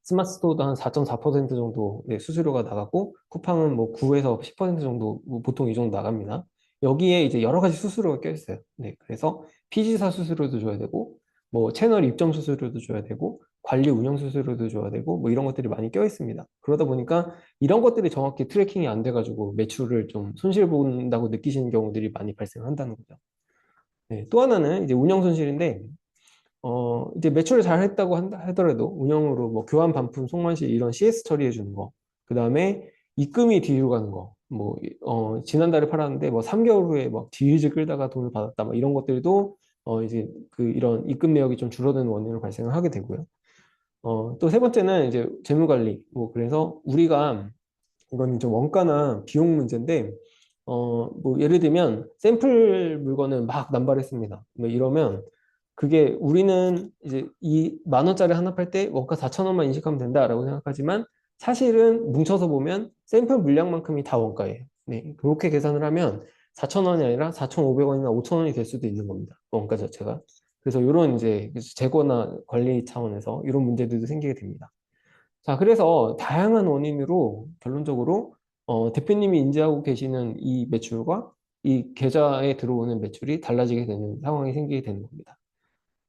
스마트 스토어도 한 4.4% 정도 수수료가 나가고 쿠팡은 뭐 9에서 10% 정도 뭐 보통 이 정도 나갑니다. 여기에 이제 여러 가지 수수료가 껴 있어요. 네, 그래서 피지사 수수료도 줘야 되고 뭐 채널 입점 수수료도 줘야 되고 관리 운영 수수료도 줘야 되고 뭐 이런 것들이 많이 껴 있습니다. 그러다 보니까 이런 것들이 정확히 트래킹이 안 돼가지고 매출을 좀 손실 본다고 느끼시는 경우들이 많이 발생한다는 거죠. 네, 또 하나는 이제 운영 손실인데 이제 매출을 잘 했다고 하더라도 운영으로 뭐 교환 반품 송만시 이런 CS 처리해 주는 거. 그 다음에 입금이 뒤로 가는 거. 뭐, 지난달에 팔았는데 뭐 3개월 후에 막 뒤질 끌다가 돈을 받았다. 뭐 이런 것들도 이제 이런 입금 내역이 좀 줄어드는 원인으로 발생을 하게 되고요. 또 세 번째는 이제 재무 관리. 뭐 그래서 우리가 이건 좀 원가나 비용 문제인데 뭐 예를 들면 샘플 물건을 막 남발했습니다. 뭐 이러면 그게 우리는 이제 이 10,000원짜리 하나 팔 때 원가 4,000원만 인식하면 된다라고 생각하지만 사실은 뭉쳐서 보면 샘플 물량만큼이 다 원가예요. 네, 그렇게 계산을 하면 4,000원이 아니라 4,500원이나 5,000원이 될 수도 있는 겁니다. 원가 자체가. 그래서 이런 이제 재고나 관리 차원에서 이런 문제들도 생기게 됩니다. 자, 그래서 다양한 원인으로 결론적으로 대표님이 인지하고 계시는 이 매출과 이 계좌에 들어오는 매출이 달라지게 되는 상황이 생기게 되는 겁니다.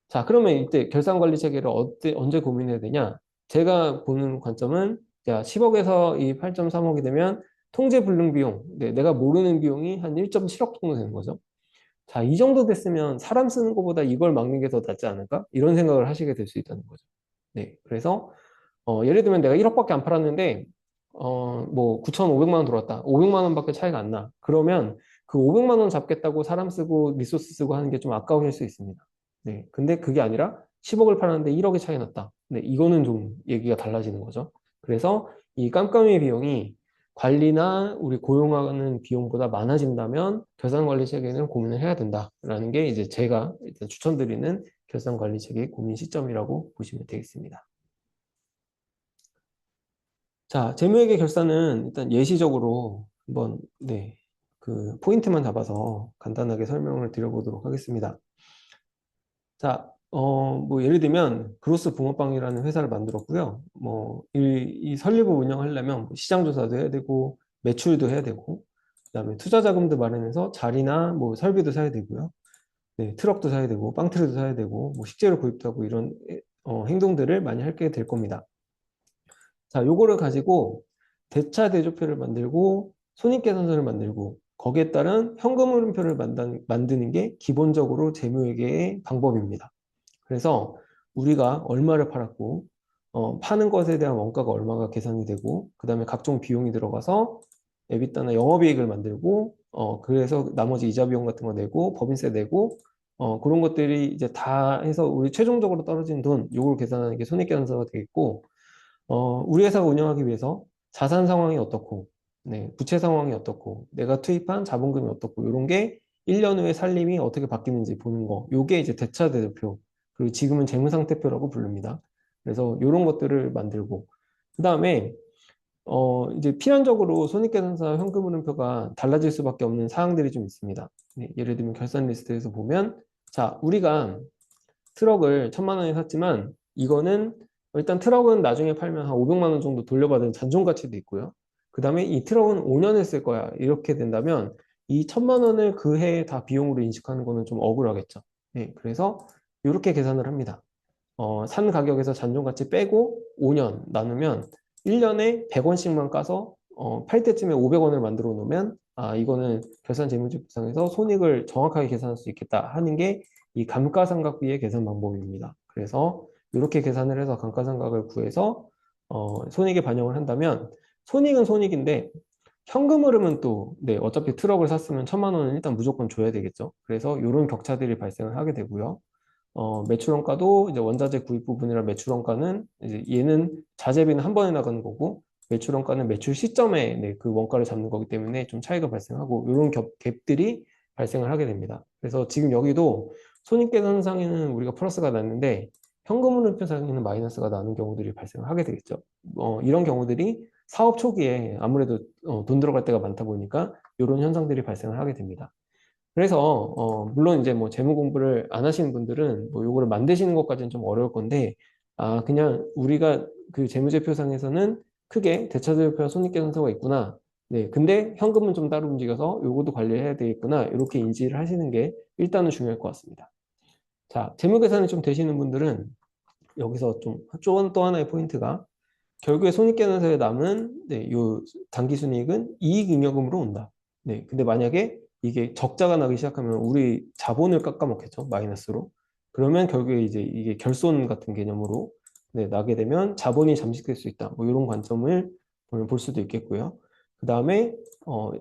자, 그러면 이때 결산관리 체계를 언제 고민해야 되냐? 제가 보는 관점은 자, 10억에서 이 8.3억이 되면 통제 불능 비용, 네, 내가 모르는 비용이 한 1.7억 정도 되는 거죠. 자, 이 정도 됐으면 사람 쓰는 것보다 이걸 막는 게 더 낫지 않을까? 이런 생각을 하시게 될 수 있다는 거죠. 네, 그래서 예를 들면 내가 1억밖에 안 팔았는데 뭐 9,500만 원 들어왔다. 500만 원밖에 차이가 안 나. 그러면 그 500만 원 잡겠다고 사람 쓰고 리소스 쓰고 하는 게 좀 아까우실 수 있습니다. 네, 근데 그게 아니라 10억을 팔았는데 1억이 차이 났다. 네, 이거는 좀 얘기가 달라지는 거죠. 그래서 이 깜깜이 비용이 관리나 우리 고용하는 비용보다 많아진다면 결산관리 체계는 고민을 해야 된다라는 게 이제 제가 일단 추천드리는 결산관리 체계 고민 시점이라고 보시면 되겠습니다. 자, 재무회계 결산은 일단 예시적으로 한번, 네, 그 포인트만 잡아서 간단하게 설명을 드려보도록 하겠습니다. 자, 뭐 예를 들면 그로스 붕어빵이라는 회사를 만들었고요. 뭐 이 설립을 운영하려면 뭐 시장 조사도 해야 되고 매출도 해야 되고 그다음에 투자 자금도 마련해서 자리나 뭐 설비도 사야 되고요. 네, 트럭도 사야 되고 빵트레도 사야 되고 뭐 식재료 구입도 하고 이런 행동들을 많이 하게 될 겁니다. 자, 요거를 가지고 대차 대조표를 만들고 손익계산서를 만들고 거기에 따른 현금 흐름표를 만드는 게 기본적으로 재무회계의 방법입니다. 그래서 우리가 얼마를 팔았고 파는 것에 대한 원가가 얼마가 계산이 되고 그 다음에 각종 비용이 들어가서 에비타나 영업이익을 만들고 그래서 나머지 이자 비용 같은 거 내고 법인세 내고 그런 것들이 이제 다 해서 우리 최종적으로 떨어진 돈 요걸 계산하는 게 손익계산서가 되겠고 우리 회사가 운영하기 위해서 자산 상황이 어떻고, 네, 부채 상황이 어떻고, 내가 투입한 자본금이 어떻고, 이런 게 1년 후에 살림이 어떻게 바뀌는지 보는 거. 요게 이제 대차대조표. 그리고 지금은 재무상태표라고 부릅니다. 그래서 이런 것들을 만들고, 그 다음에, 이제 필연적으로 손익계산서 현금흐름표가 달라질 수밖에 없는 사항들이 좀 있습니다. 네, 예를 들면 결산 리스트에서 보면, 자, 우리가 트럭을 1,000만 원에 샀지만 이거는 일단 트럭은 나중에 팔면 한 500만 원 정도 돌려받은 잔존 가치도 있고요. 그 다음에 이 트럭은 5년을 쓸 거야. 이렇게 된다면 이 1,000만 원을 그 해에 다 비용으로 인식하는 거는 좀 억울하겠죠. 네, 그래서 이렇게 계산을 합니다. 산 가격에서 잔존 가치 빼고 5년 나누면 1년에 100원씩만 까서 팔 때쯤에 500원을 만들어 놓으면 아 이거는 결산재무제표상에서 손익을 정확하게 계산할 수 있겠다 하는 게 이 감가상각비의 계산 방법입니다. 그래서 이렇게 계산을 해서 감가상각을 구해서 손익에 반영을 한다면 손익은 손익인데 현금 흐름은 또 네, 어차피 트럭을 샀으면 1,000만 원은 일단 무조건 줘야 되겠죠. 그래서 이런 격차들이 발생을 하게 되고요. 매출원가도 이제 원자재 구입 부분이라 매출원가는 이제 얘는 자재비는 한 번에 나가는 거고 매출원가는 매출 시점에 네, 그 원가를 잡는 거기 때문에 좀 차이가 발생하고 이런 갭들이 발생을 하게 됩니다. 그래서 지금 여기도 손익계산상에는 우리가 플러스가 났는데 현금흐름표상에는 마이너스가 나는 경우들이 발생을 하게 되겠죠. 이런 경우들이 사업 초기에 아무래도 돈 들어갈 때가 많다 보니까 이런 현상들이 발생을 하게 됩니다. 그래서 물론 이제 뭐 재무 공부를 안 하시는 분들은 뭐 요거를 만드시는 것까지는 좀 어려울 건데 아 그냥 우리가 그 재무제표상에서는 크게 대차제표와 손익계산서가 있구나. 네, 근데 현금은 좀 따로 움직여서 요것도 관리해야 되겠구나. 이렇게 인지를 하시는 게 일단은 중요할 것 같습니다. 자, 재무계산이 좀 되시는 분들은 여기서 또 하나의 포인트가 결국에 손익계산서에 남은 네, 요 당기순이익은 이익잉여금으로 온다. 네, 근데 만약에 이게 적자가 나기 시작하면 우리 자본을 깎아먹겠죠, 마이너스로. 그러면 결국에 이제 이게 결손 같은 개념으로 네, 나게 되면 자본이 잠식될 수 있다. 뭐 이런 관점을 볼 수도 있겠고요. 그 다음에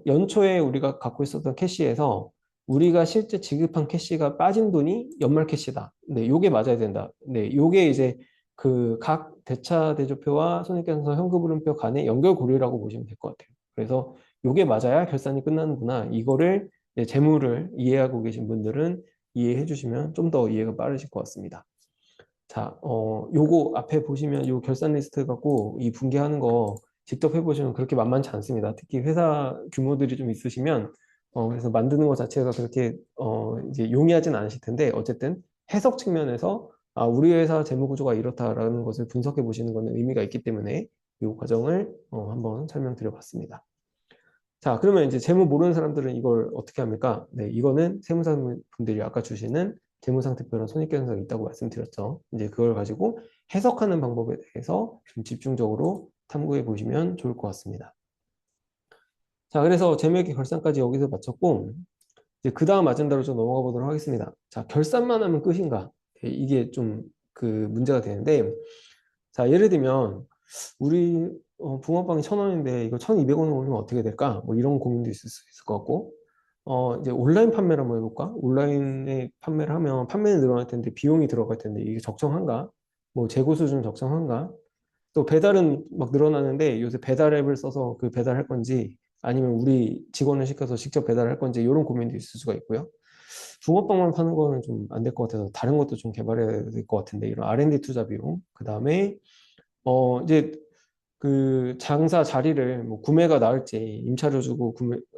연초에 우리가 갖고 있었던 캐시에서 우리가 실제 지급한 캐시가 빠진 돈이 연말 캐시다. 네, 요게 맞아야 된다. 네, 요게 이제 그 각 대차 대조표와 손익계산서 현금흐름표 간의 연결고리라고 보시면 될 것 같아요. 그래서 요게 맞아야 결산이 끝나는구나. 이거를 재무를 이해하고 계신 분들은 이해해 주시면 좀 더 이해가 빠르실 것 같습니다. 자, 요거 앞에 보시면 요 결산 리스트 갖고 이 분개하는 거 직접 해보시면 그렇게 만만치 않습니다. 특히 회사 규모들이 좀 있으시면, 그래서 만드는 것 자체가 그렇게, 이제 용이하진 않으실 텐데, 어쨌든 해석 측면에서 아, 우리 회사 재무 구조가 이렇다라는 것을 분석해 보시는 것은 의미가 있기 때문에 이 과정을 한번 설명드려 봤습니다. 자, 그러면 이제 재무 모르는 사람들은 이걸 어떻게 합니까? 네, 이거는 세무사분들이 아까 주시는 재무상태표랑 손익계산서가 있다고 말씀드렸죠. 이제 그걸 가지고 해석하는 방법에 대해서 좀 집중적으로 탐구해 보시면 좋을 것 같습니다. 자, 그래서 재무회계 결산까지 여기서 마쳤고, 이제 그 다음 아젠다로 좀 넘어가 보도록 하겠습니다. 자, 결산만 하면 끝인가? 네, 이게 좀 그 문제가 되는데, 자, 예를 들면, 우리 붕어빵이 1,000원인데 이거 1,200원을 올리면 어떻게 될까? 뭐 이런 고민도 있을 수 있을 것 같고, 이제 온라인 판매를 한번 해볼까? 온라인에 판매를 하면 판매는 늘어날 텐데 비용이 들어갈 텐데 이게 적정한가? 뭐 재고 수준 적정한가? 또 배달은 막 늘어나는데 요새 배달 앱을 써서 그 배달할 건지 아니면 우리 직원을 시켜서 직접 배달할 건지 이런 고민도 있을 수가 있고요. 붕어빵만 파는 거는 좀 안 될 것 같아서 다른 것도 좀 개발해야 될 것 같은데 이런 R&D 투자 비용, 그 다음에 이제 그 장사 자리를 뭐 구매가 나을지 임차료 주고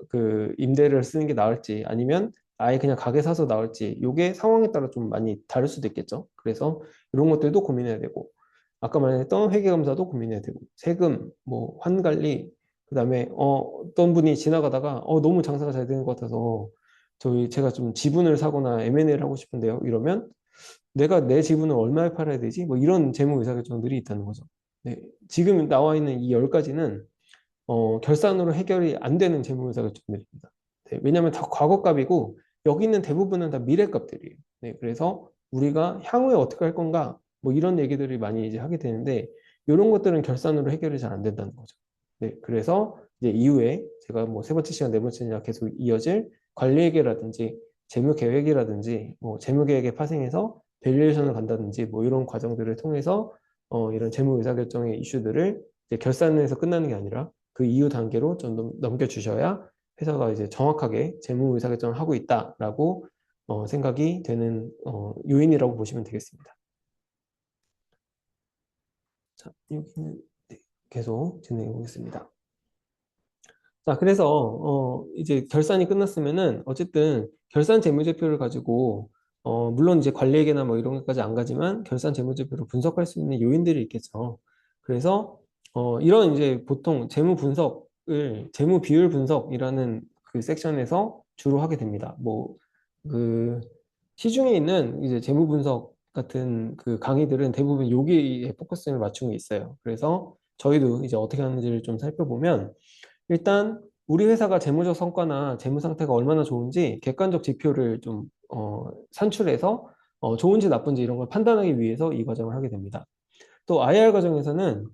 그 임대를 쓰는 게 나을지 아니면 아예 그냥 가게 사서 나을지 요게 상황에 따라 좀 많이 다를 수도 있겠죠. 그래서 이런 것들도 고민해야 되고 아까 말했던 회계검사도 고민해야 되고 세금 뭐 환관리 그다음에 어떤 분이 지나가다가 너무 장사가 잘 되는 것 같아서 제가 좀 지분을 사거나 M&A를 하고 싶은데요. 이러면 내가 내 지분을 얼마에 팔아야 되지? 뭐 이런 재무 의사결정들이 있다는 거죠. 네, 지금 나와 있는 이 10가지는 결산으로 해결이 안 되는 재무 의사결정들입니다. 네, 왜냐하면 다 과거값이고 여기 있는 대부분은 다 미래값들이에요. 네, 그래서 우리가 향후에 어떻게 할 건가 뭐 이런 얘기들을 많이 이제 하게 되는데 이런 것들은 결산으로 해결이 잘 안 된다는 거죠. 네, 그래서 이제 이후에 제가 뭐 세 번째 시간, 네 번째 시간 계속 이어질 관리회계라든지 재무계획이라든지 뭐 재무계획에 파생해서 밸류에이션을 간다든지 뭐 이런 과정들을 통해서 이런 재무 의사결정의 이슈들을 이제 결산에서 끝나는 게 아니라 그 이후 단계로 좀 넘겨주셔야 회사가 이제 정확하게 재무 의사결정을 하고 있다라고 생각이 되는 요인이라고 보시면 되겠습니다. 자, 여기는 네, 계속 진행해 보겠습니다. 자, 그래서 이제 결산이 끝났으면은 어쨌든 결산 재무제표를 가지고 물론 이제 관리회계나 뭐 이런 것까지 안 가지만 결산 재무제표를 분석할 수 있는 요인들이 있겠죠. 그래서 이런 이제 보통 재무 분석을 재무 비율 분석이라는 그 섹션에서 주로 하게 됩니다. 뭐 그 시중에 있는 이제 재무 분석 같은 그 강의들은 대부분 여기에 포커스를 맞춘 게 있어요. 그래서 저희도 이제 어떻게 하는지를 좀 살펴보면 일단 우리 회사가 재무적 성과나 재무 상태가 얼마나 좋은지 객관적 지표를 좀 산출해서 좋은지 나쁜지 이런 걸 판단하기 위해서 이 과정을 하게 됩니다. 또 IR 과정에서는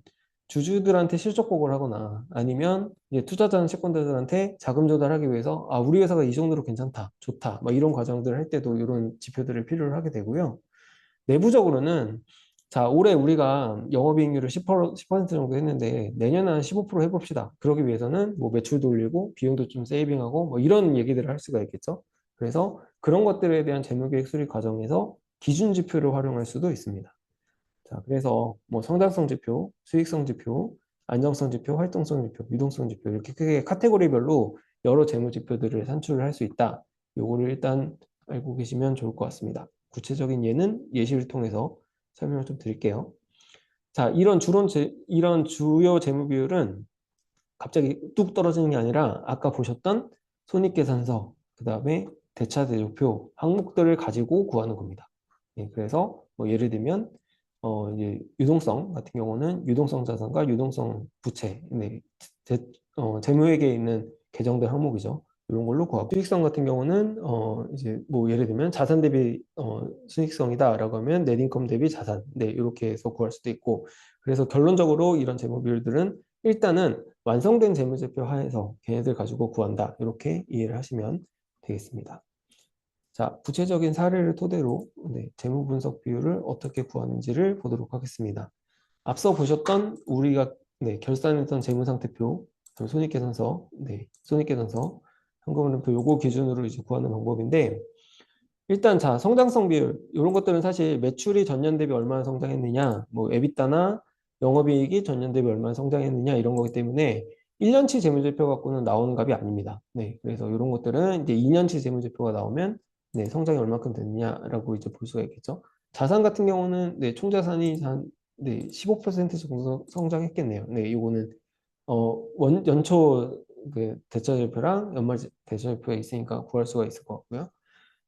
주주들한테 실적 보고를 하거나 아니면 이제 투자자 채권자들한테 자금 조달하기 위해서 아 우리 회사가 이 정도로 괜찮다, 좋다, 막 이런 과정들을 할 때도 이런 지표들을 필요로 하게 되고요. 내부적으로는 자, 올해 우리가 영업이익률을 10% 정도 했는데 내년에 한 15% 해봅시다. 그러기 위해서는 뭐 매출도 올리고 비용도 좀 세이빙하고 뭐 이런 얘기들을 할 수가 있겠죠. 그래서 그런 것들에 대한 재무계획 수립 과정에서 기준 지표를 활용할 수도 있습니다. 자, 그래서 뭐 성장성 지표, 수익성 지표, 안정성 지표, 활동성 지표, 유동성 지표 이렇게 크게 카테고리별로 여러 재무 지표들을 산출을 할 수 있다. 요거를 일단 알고 계시면 좋을 것 같습니다. 구체적인 예는 예시를 통해서 설명을 좀 드릴게요. 자, 이런 주요 재무 비율은 갑자기 뚝 떨어지는 게 아니라 아까 보셨던 손익계산서, 그 다음에 대차대조표 항목들을 가지고 구하는 겁니다. 예, 그래서 뭐 예를 들면 이제 유동성 같은 경우는 유동성 자산과 유동성 부채, 네, 재무회계에 있는 계정들 항목이죠. 이런 걸로 구하고 수익성 같은 경우는 이제 뭐 예를 들면 자산 대비 수익성이다라고 하면 넷인컴 대비 자산, 네, 이렇게 해서 구할 수도 있고 그래서 결론적으로 이런 재무 비율들은 일단은 완성된 재무제표 하에서 걔네들 가지고 구한다. 이렇게 이해를 하시면 되겠습니다. 자, 구체적인 사례를 토대로 네, 재무 분석 비율을 어떻게 구하는지를 보도록 하겠습니다. 앞서 보셨던 우리가 네, 결산했던 재무상태표, 손익계산서, 네, 손익계산서, 현금흐름표 요거 기준으로 이제 구하는 방법인데 일단 자 성장성 비율 이런 것들은 사실 매출이 전년 대비 얼마나 성장했느냐 뭐 에비타나 영업이익이 전년 대비 얼마나 성장했느냐 이런 거기 때문에 1년치 재무제표 갖고는 나오는 값이 아닙니다. 네, 그래서 이런 것들은 이제 2년치 재무제표가 나오면 네, 성장이 얼마큼 됐느냐라고 이제 볼 수가 있겠죠. 자산 같은 경우는 네, 총자산이 한 네, 15% 정도 성장했겠네요. 네, 이거는 연초 그 대차절표랑 연말 대차절표가 있으니까 구할 수가 있을 것 같고요.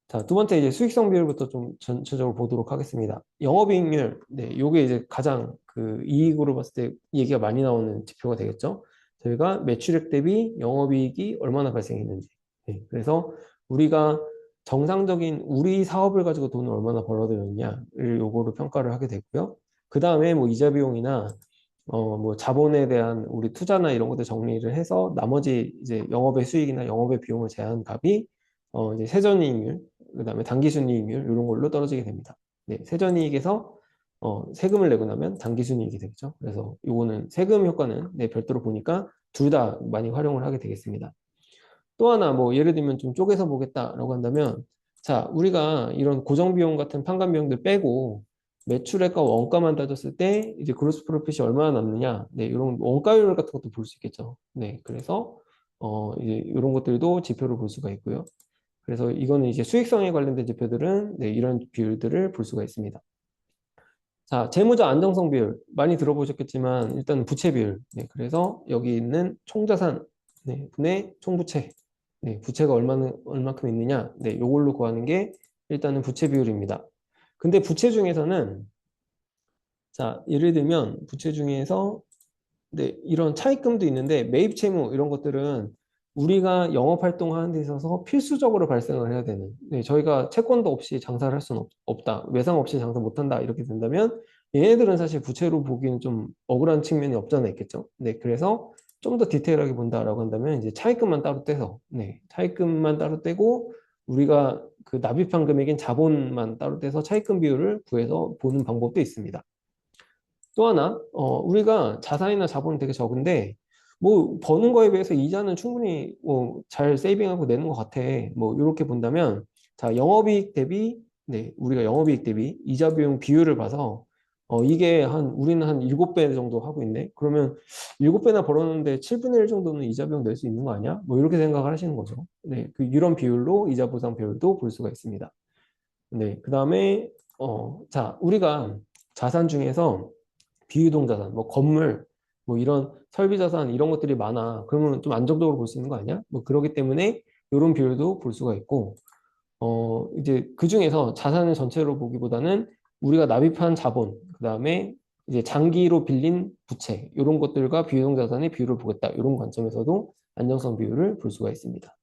자, 두 번째 이제 수익성 비율부터 좀 전체적으로 보도록 하겠습니다. 영업이익률, 네, 요게 이제 가장 그 이익으로 봤을 때 얘기가 많이 나오는 지표가 되겠죠. 저희가 매출액 대비 영업이익이 얼마나 발생했는지. 네, 그래서 우리가 정상적인 우리 사업을 가지고 돈을 얼마나 벌어들였냐를 요거로 평가를 하게 되고요. 그 다음에 뭐 이자 비용이나 뭐 자본에 대한 우리 투자나 이런 것들 정리를 해서 나머지 이제 영업의 수익이나 영업의 비용을 제한 값이 이제 세전이익률, 그다음에 당기순이익률 이런 걸로 떨어지게 됩니다. 네, 세전이익에서 세금을 내고 나면 당기순이익이 되겠죠. 그래서 이거는 세금 효과는 네, 별도로 보니까 둘 다 많이 활용을 하게 되겠습니다. 또 하나 뭐 예를 들면 좀 쪼개서 보겠다라고 한다면 자, 우리가 이런 고정 비용 같은 판관 비용들 빼고 매출액과 원가만 따졌을 때 이제 그로스 프로핏이 얼마나 남느냐. 네, 이런 원가율 같은 것도 볼 수 있겠죠. 네, 그래서 이제 이런 것들도 지표로 볼 수가 있고요. 그래서 이거는 이제 수익성에 관련된 지표들은 네, 이런 비율들을 볼 수가 있습니다. 자, 재무자 안정성 비율 많이 들어보셨겠지만 일단 부채 비율. 네, 그래서 여기 있는 총자산 네, 분의 총부채. 네, 부채가 얼마큼 있느냐. 네, 이걸로 구하는 게 일단은 부채 비율입니다. 근데 부채 중에서는 자, 예를 들면 부채 중에서 네, 이런 차입금도 있는데 매입 채무 이런 것들은 우리가 영업 활동하는 데 있어서 필수적으로 발생을 해야 되는 네, 저희가 채권도 없이 장사를 할 수는 없다. 외상 없이 장사 못한다. 이렇게 된다면 얘네들은 사실 부채로 보기는 좀 억울한 측면이 없잖아 있겠죠. 네, 그래서 좀 더 디테일하게 본다라고 한다면 이제 차입금만 따로 떼서 네, 차입금만 따로 떼고 우리가 그 납입한 금액인 자본만 따로 떼서 차입금 비율을 구해서 보는 방법도 있습니다. 또 하나, 우리가 자산이나 자본은 되게 적은데, 뭐, 버는 거에 비해서 이자는 충분히 잘 세이빙하고 내는 것 같아. 뭐, 이렇게 본다면, 자, 영업이익 대비, 네, 우리가 영업이익 대비 이자 비용 비율을 봐서, 이게 우리는 한 7배 정도 하고 있네? 그러면 7배나 벌었는데 7분의 1 정도는 이자 비용 낼 수 있는 거 아니야? 뭐, 이렇게 생각을 하시는 거죠. 네, 이런 비율로 이자 보상 비율도 볼 수가 있습니다. 네, 그 다음에, 자, 우리가 자산 중에서 비유동 자산, 뭐 건물, 뭐 이런 설비 자산 이런 것들이 많아. 그러면 좀 안정적으로 볼 수 있는 거 아니야? 뭐 그렇기 때문에 이런 비율도 볼 수가 있고, 이제 그 중에서 자산을 전체로 보기보다는 우리가 납입한 자본, 그 다음에 이제 장기로 빌린 부채 이런 것들과 비유동 자산의 비율을 보겠다. 이런 관점에서도 안정성 비율을 볼 수가 있습니다.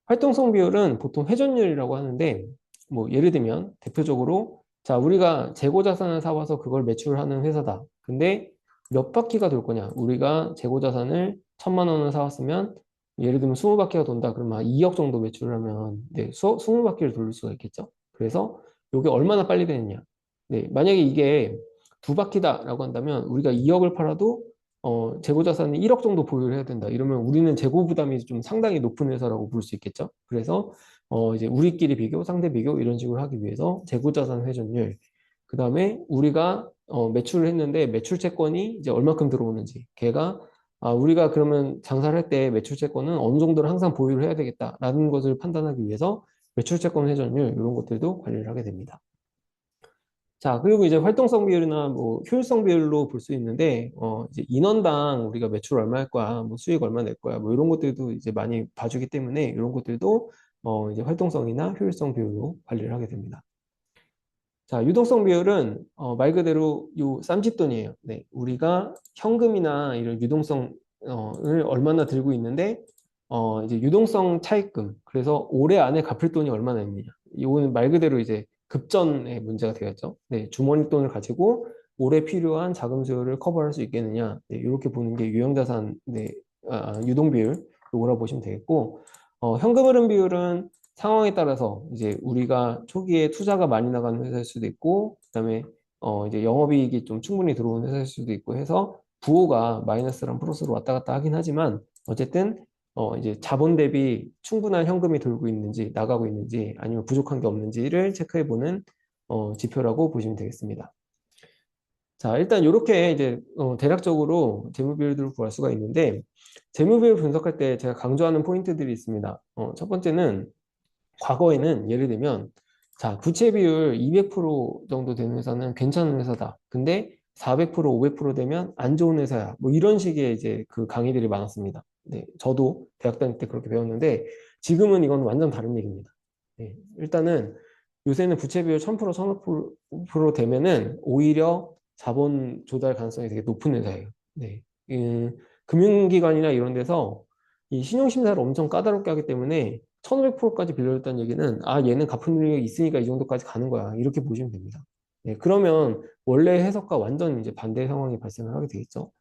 활동성 비율은 보통 회전율이라고 하는데, 뭐 예를 들면 대표적으로 자, 우리가 재고 자산을 사와서 그걸 매출하는 회사다. 근데 몇 바퀴가 돌 거냐? 우리가 재고 자산을 1,000만 원을 사왔으면 예를 들면 20바퀴가 돈다. 그러면 한 2억 정도 매출을 하면 네, 20바퀴를 돌릴 수가 있겠죠. 그래서 이게 얼마나 빨리 되느냐? 네, 만약에 이게 2바퀴다라고 한다면 우리가 2억을 팔아도 재고 자산이 1억 정도 보유를 해야 된다. 이러면 우리는 재고 부담이 좀 상당히 높은 회사라고 볼 수 있겠죠. 그래서 이제 우리끼리 비교, 상대 비교 이런 식으로 하기 위해서 재고 자산 회전율, 그 다음에 우리가 매출을 했는데 매출 채권이 이제 얼마큼 들어오는지, 걔가 우리가 그러면 장사를 할 때 매출 채권은 어느 정도를 항상 보유를 해야 되겠다라는 것을 판단하기 위해서 매출 채권 회전율 이런 것들도 관리를 하게 됩니다. 자, 그리고 이제 활동성 비율이나 뭐 효율성 비율로 볼 수 있는데, 이제 인원당 우리가 매출 얼마 할 거야, 뭐 수익 얼마 낼 거야, 뭐 이런 것들도 이제 많이 봐주기 때문에 이런 것들도 이제 활동성이나 효율성 비율로 관리를 하게 됩니다. 자, 유동성 비율은 말 그대로 요 쌈짓돈이에요. 네, 우리가 현금이나 이런 유동성을 얼마나 들고 있는데, 이제 유동성 차입금, 그래서 올해 안에 갚을 돈이 얼마나 있느냐. 이거는 말 그대로 이제 급전의 문제가 되겠죠. 네, 주머니 돈을 가지고 올해 필요한 자금 수요를 커버할 수 있겠느냐. 네, 이렇게 보는 게 유형자산, 네, 유동 비율, 요거라고 보시면 되겠고, 현금 흐름 비율은 상황에 따라서 이제 우리가 초기에 투자가 많이 나가는 회사일 수도 있고, 그다음에 이제 영업이익이 좀 충분히 들어오는 회사일 수도 있고 해서 부호가 마이너스랑 플러스로 왔다 갔다 하긴 하지만 어쨌든 이제 자본 대비 충분한 현금이 돌고 있는지 나가고 있는지 아니면 부족한 게 없는지를 체크해 보는 지표라고 보시면 되겠습니다. 자, 일단 이렇게 이제 대략적으로 재무 비율들을 구할 수가 있는데 재무 비율 분석할 때 제가 강조하는 포인트들이 있습니다. 첫 번째는 과거에는 예를 들면 자, 부채 비율 200% 정도 되는 회사는 괜찮은 회사다. 근데 400%, 500% 되면 안 좋은 회사야. 뭐 이런 식의 이제 그 강의들이 많았습니다. 네, 저도 대학 다닐 때 그렇게 배웠는데 지금은 이건 완전 다른 얘기입니다. 네, 일단은 요새는 부채 비율 1000%, 1500% 되면은 오히려 자본 조달 가능성이 되게 높은 회사예요. 네, 금융기관이나 이런 데서 이 신용심사를 엄청 까다롭게 하기 때문에 1500%까지 빌려줬다는 얘기는 아 얘는 갚을 능력이 있으니까 이 정도까지 가는 거야 이렇게 보시면 됩니다. 네, 그러면 원래 해석과 완전 이제 반대 상황이 발생을 하게 되겠죠.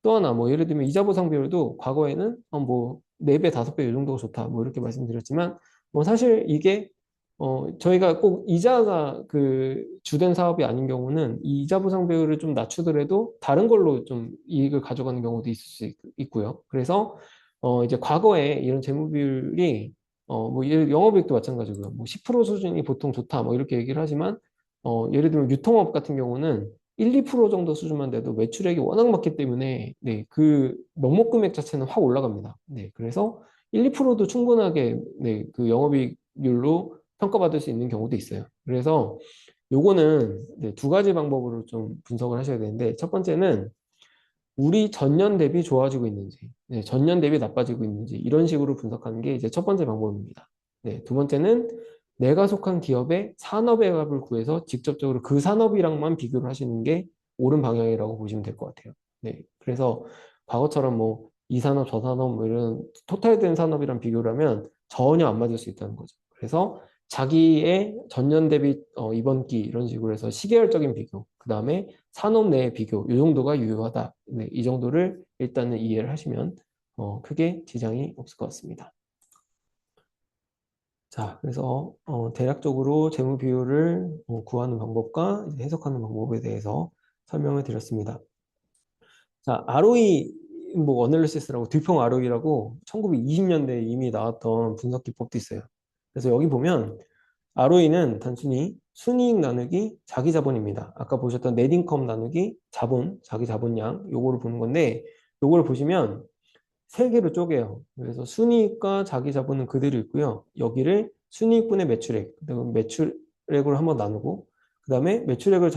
또 하나 뭐 예를 들면 이자 보상 비율도 과거에는 뭐 4배, 5배 이 정도가 좋다 뭐 이렇게 말씀드렸지만 뭐 사실 이게 저희가 꼭 이자가 그 주된 사업이 아닌 경우는 이 이자 보상 비율을 좀 낮추더라도 다른 걸로 좀 이익을 가져가는 경우도 있을 수 있고요. 그래서 이제 과거에 이런 재무 비율이 뭐 영업이익도 마찬가지고요. 뭐 10% 수준이 보통 좋다 뭐 이렇게 얘기를 하지만 예를 들면 유통업 같은 경우는 1, 2% 정도 수준만 돼도 매출액이 워낙 많기 때문에 네, 그 명목 금액 자체는 확 올라갑니다. 네, 그래서 1, 2%도 충분하게 네, 그 영업이익률로 평가받을 수 있는 경우도 있어요. 그래서 요거는 네, 두 가지 방법으로 좀 분석을 하셔야 되는데 첫 번째는 우리 전년 대비 좋아지고 있는지, 네, 전년 대비 나빠지고 있는지 이런 식으로 분석하는 게 이제 첫 번째 방법입니다. 네, 두 번째는 내가 속한 기업의 산업의 값을 구해서 직접적으로 그 산업이랑만 비교를 하시는 게 옳은 방향이라고 보시면 될 것 같아요. 네, 그래서 과거처럼 뭐 이 산업, 저 산업 뭐 이런 토탈된 산업이랑 비교를 하면 전혀 안 맞을 수 있다는 거죠. 그래서 자기의 전년 대비 이번 기 이런 식으로 해서 시계열적인 비교, 그 다음에 산업 내의 비교, 이 정도가 유효하다. 네, 이 정도를 일단은 이해를 하시면 크게 지장이 없을 것 같습니다. 자, 그래서 대략적으로 재무 비율을 구하는 방법과 이제 해석하는 방법에 대해서 설명을 드렸습니다. 자, ROE 뭐 어널리시스라고 듀평 ROE라고 1920년대에 이미 나왔던 분석 기법도 있어요. 그래서 여기 보면 ROE는 단순히 순이익 나누기 자기 자본입니다. 아까 보셨던 넷인컴 나누기 자본, 자기 자본량 요거를 보는 건데 요거를 보시면 세 개로 쪼개요. 그래서 순이익과 자기 자본은 그대로 있고요. 여기를 순이익분의 매출액, 그다음에 매출액으로 한번 나누고 그다음에 매출액을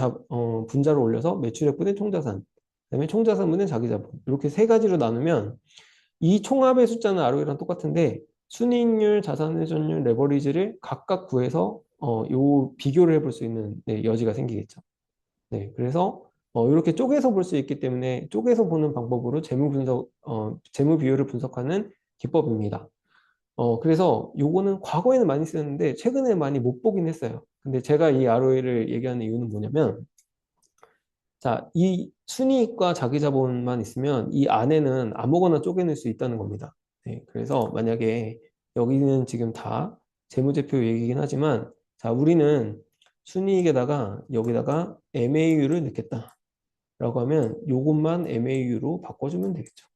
분자로 올려서 매출액분의 총자산, 그다음에 총자산분의 자기 자본 이렇게 세 가지로 나누면 이 총합의 숫자는 ROE랑 똑같은데 순이익률, 자산회전율, 레버리지를 각각 구해서 요 비교를 해볼 수 있는 네, 여지가 생기겠죠. 네, 그래서 이렇게 쪼개서 볼 수 있기 때문에 쪼개서 보는 방법으로 재무 비율을 분석하는 기법입니다. 그래서 요거는 과거에는 많이 쓰였는데 최근에 많이 못 보긴 했어요. 근데 제가 이 ROE를 얘기하는 이유는 뭐냐면 자, 이 순이익과 자기자본만 있으면 이 안에는 아무거나 쪼개낼 수 있다는 겁니다. 네, 그래서 만약에 여기는 지금 다 재무제표 얘기긴 하지만 자, 우리는 순이익에다가 여기다가 MAU를 넣겠다 라고 하면 요것만 MAU로 바꿔주면 되겠죠.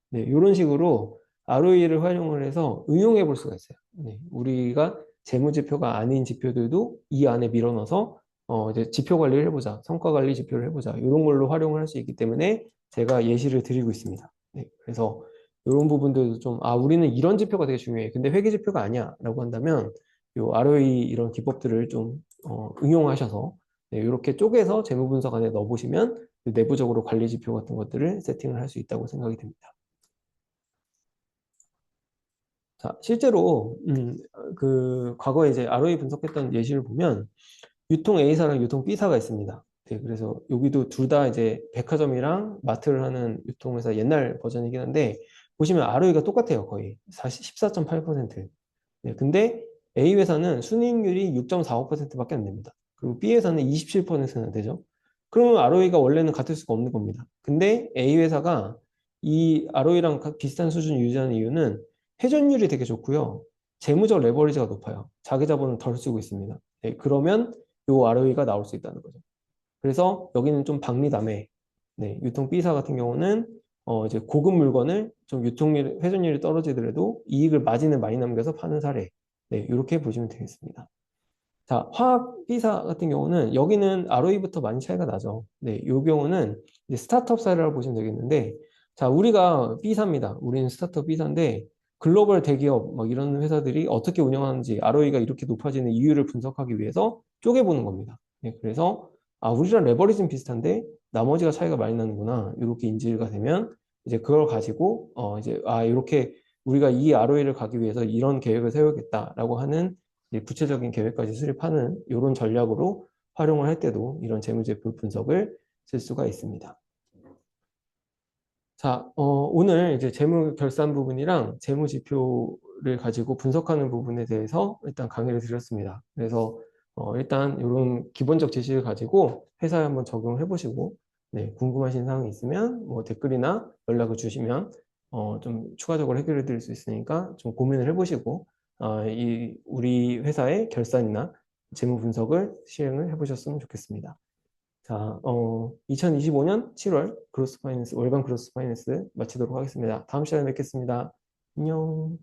네, 이런 식으로 ROE를 활용을 해서 응용해 볼 수가 있어요. 네, 우리가 재무지표가 아닌 지표들도 이 안에 밀어넣어서 이제 지표 관리를 해보자, 성과 관리 지표를 해보자, 이런 걸로 활용을 할 수 있기 때문에 제가 예시를 드리고 있습니다. 네, 그래서 이런 부분들도 좀, 아, 우리는 이런 지표가 되게 중요해. 근데 회계 지표가 아니야. 라고 한다면, 요 ROE 이런 기법들을 좀 응용하셔서 네, 이렇게 쪼개서 재무 분석 안에 넣어보시면 내부적으로 관리 지표 같은 것들을 세팅을 할 수 있다고 생각이 됩니다. 자, 실제로 그 과거에 이제 ROE 분석했던 예시를 보면 유통 A사랑 유통 B사가 있습니다. 네, 그래서 여기도 둘 다 이제 백화점이랑 마트를 하는 유통회사 옛날 버전이긴 한데 보시면 ROE가 똑같아요. 거의 14.8%. 네, 근데 A 회사는 순이익률이 6.45%밖에 안 됩니다. 그리고 B 회사는 27%나 되죠. 그러면 ROE가 원래는 같을 수가 없는 겁니다. 근데 A 회사가 이 ROE랑 비슷한 수준을 유지하는 이유는 회전율이 되게 좋고요. 재무적 레버리지가 높아요. 자기 자본을 덜 쓰고 있습니다. 네, 그러면 요 ROE가 나올 수 있다는 거죠. 그래서 여기는 좀 박리담에 네, 유통 B사 같은 경우는 이제 고급 물건을 좀 유통률, 회전율이 떨어지더라도 이익을 마진을 많이 남겨서 파는 사례. 네, 이렇게 보시면 되겠습니다. 자, 화학 B사 같은 경우는 여기는 ROE부터 많이 차이가 나죠. 네, 이 경우는 이제 스타트업 사례라고 보시면 되겠는데, 자, 우리가 B사입니다. 우리는 스타트업 B사인데, 글로벌 대기업 막 이런 회사들이 어떻게 운영하는지 ROE가 이렇게 높아지는 이유를 분석하기 위해서 쪼개보는 겁니다. 예, 그래서 우리랑 레버리지는 비슷한데 나머지가 차이가 많이 나는구나 이렇게 인지가 되면 이제 그걸 가지고 이제 이렇게 우리가 이 ROE를 가기 위해서 이런 계획을 세우겠다라고 하는 이제 구체적인 계획까지 수립하는 이런 전략으로 활용을 할 때도 이런 재무제표 분석을 쓸 수가 있습니다. 자, 오늘 이제 재무 결산 부분이랑 재무 지표를 가지고 분석하는 부분에 대해서 일단 강의를 드렸습니다. 그래서 일단 이런 기본적 지식을 가지고 회사에 한번 적용을 해보시고, 네, 궁금하신 사항이 있으면 뭐 댓글이나 연락을 주시면 좀 추가적으로 해결해 드릴 수 있으니까 좀 고민을 해보시고, 우리 회사의 결산이나 재무 분석을 시행을 해보셨으면 좋겠습니다. 자, 2025년 7월 월간 그로스 파이낸스 마치도록 하겠습니다. 다음 시간에 뵙겠습니다. 안녕.